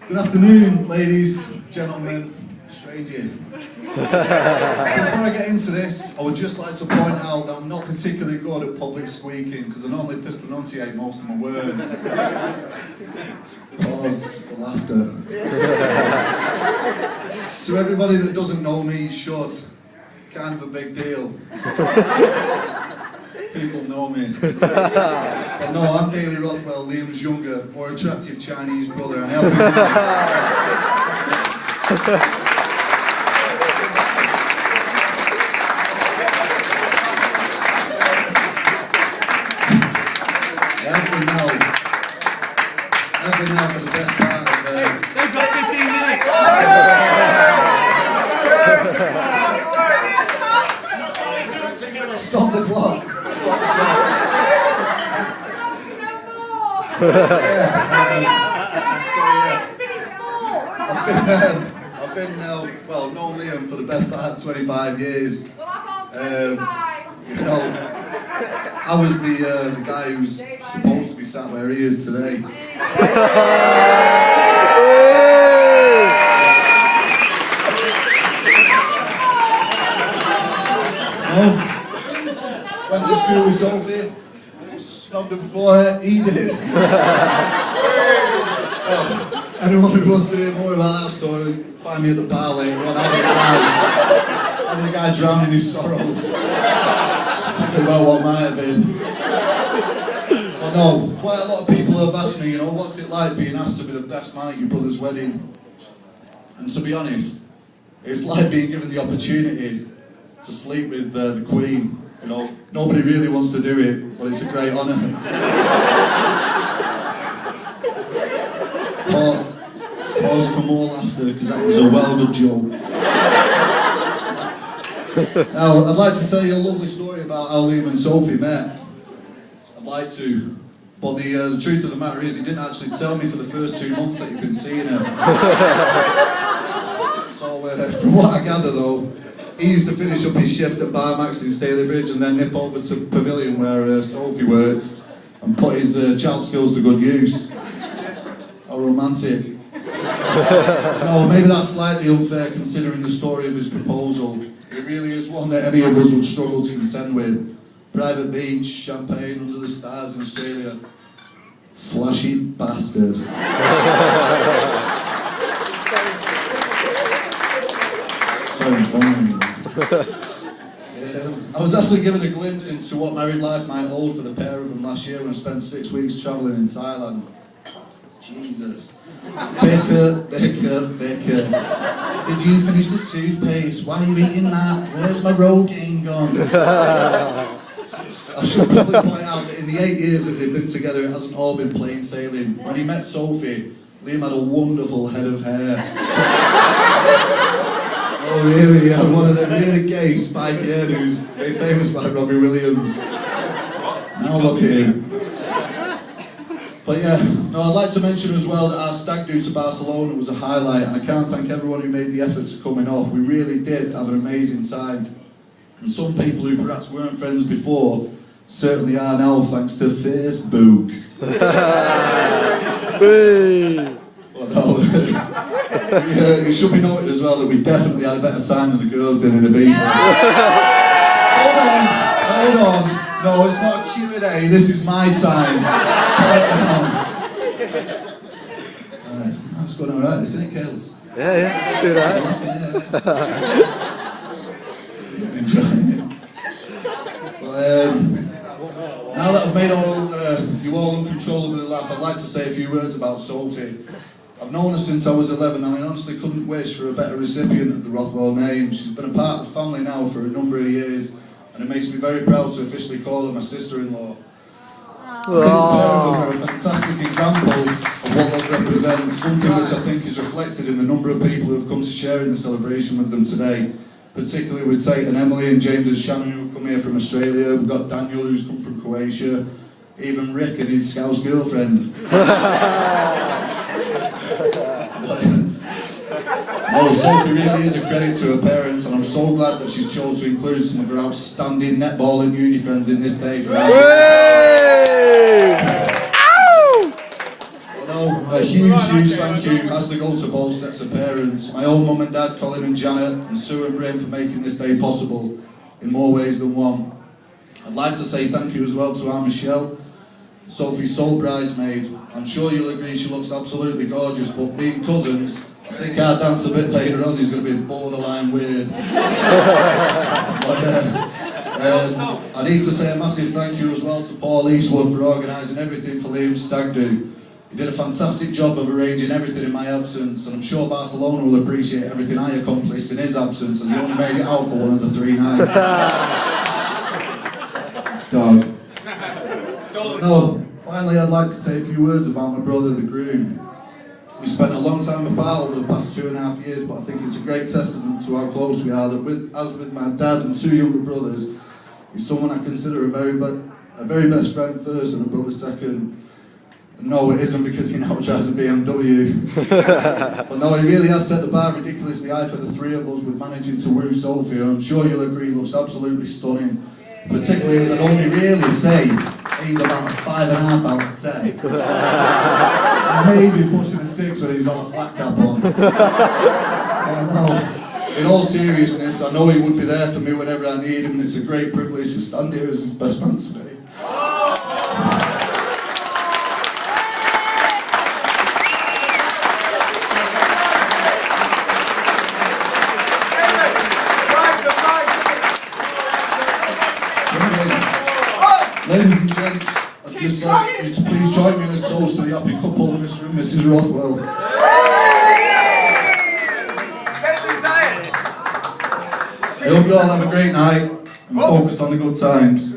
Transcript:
Good afternoon, ladies, gentlemen, stranger. Before I get into this, I would just like to point out that I'm not particularly good at public speaking because I normally mispronunciate most of my words. Pause for laughter. To everybody that doesn't know me, you should. Kind of a big deal. People know me. But no, I'm Daley Rothwell, Liam's younger, more attractive Chinese brother, and helping me. Helping now for the best part of They've got 15 minutes. Stop the clock. I've been known Liam for the best part of 25 years. You know, I was the guy who's supposed to be sat where he is today. Went to school with Sophie, snubbed her before he did. Anyone who wants to hear more about that story, find me at the bar later on. I'll be the guy drowning his sorrows. Thinking about what might have been. But no, quite a lot of people have asked me, what's it like being asked to be the best man at your brother's wedding? And to be honest, it's like being given the opportunity to sleep with the Queen. Nobody really wants to do it, but it's a great honour. Pause for more laughter, because that was a well good joke. Now, I'd like to tell you a lovely story about how Liam and Sophie met. I'd like to, but the truth of the matter is, he didn't actually tell me for the first 2 months that you've been seeing him. So, from what I gather though, he used to finish up his shift at Bar Max in Staley Bridge and then nip over to Pavilion where Sophie works and put his child skills to good use. How romantic. No, maybe that's slightly unfair considering the story of his proposal. It really is one that any of us would struggle to contend with. Private beach, champagne under the stars in Australia. Flashy bastard. I was actually given a glimpse into what married life might hold for the pair of them last year when I spent 6 weeks travelling in Thailand. Jesus. Bicker. Did you finish the toothpaste? Why are you eating that? Where's my Rogaine gone? I should probably point out that in the 8 years that they've been together, it hasn't all been plain sailing. When he met Sophie, Liam had a wonderful head of hair. Oh really, he had one of them really gay spiky hairdos, made famous by Robbie Williams. Now look at him. But yeah, I'd like to mention as well that our stag do to Barcelona was a highlight, and I can't thank everyone who made the effort to coming off. We really did have an amazing time. And some people who perhaps weren't friends before certainly are now thanks to Facebook. Well, no. It should be noted as well that we definitely had a better time than the girls did in Ibiza. Hold on. No, it's not Q&A, this is my time. That's going alright, isn't it, Kels? Yeah, do that. Enjoying it. But, now that I've made you all uncontrollably laugh, I'd like to say a few words about Sophie. I've known her since I was 11 and I honestly couldn't wish for a better recipient of the Rothwell name. She's been a part of the family now for a number of years and it makes me very proud to officially call her my sister-in-law. I think the pair of them are a fantastic example of what love represents, something which I think is reflected in the number of people who have come to share in the celebration with them today, particularly with Tate and Emily and James and Shannon who have come here from Australia. We've got Daniel who's come from Croatia, even Rick and his Scouse girlfriend. Oh, Sophie really is a credit to her parents, and I'm so glad that she's chosen to include some of her outstanding netball and uni friends in this day for our huge thank you has to go to both sets of parents. My own mum and dad, Colin and Janet, and Sue and Bryn for making this day possible in more ways than one. I'd like to say thank you as well to our Michelle, Sophie's sole bridesmaid. I'm sure you'll agree she looks absolutely gorgeous, but being cousins, I think our dance a bit later on is going to be borderline weird. I need to say a massive thank you as well to Paul Eastwood for organising everything for Liam's stag do. He did a fantastic job of arranging everything in my absence, and I'm sure Barcelona will appreciate everything I accomplished in his absence, as he only made it out for one of the 3 nights. Dog. No, finally I'd like to say a few words about my brother, the groom. We spent a long time apart over the past 2.5 years, but I think it's a great testament to how close we are that as with my dad and 2 younger brothers, he's someone I consider a very best friend first and a brother second. And no, it isn't because he now drives a BMW. But no, he really has set the bar ridiculously high for the 3 of us with managing to woo Sophie. I'm sure you'll agree looks absolutely stunning. Particularly as I'd only really say he's about a 5.5 out of 10. Maybe pushing a 6 when he's got a flat cap on. No, in all seriousness, I know he would be there for me whenever I need him, and it's a great privilege to stand here as his best man today. Ladies and gents, I'd just like you to please join me in a toast to the happy couple, Mr. and Mrs. Rothwell. I hope you all have a great night and focus on the good times.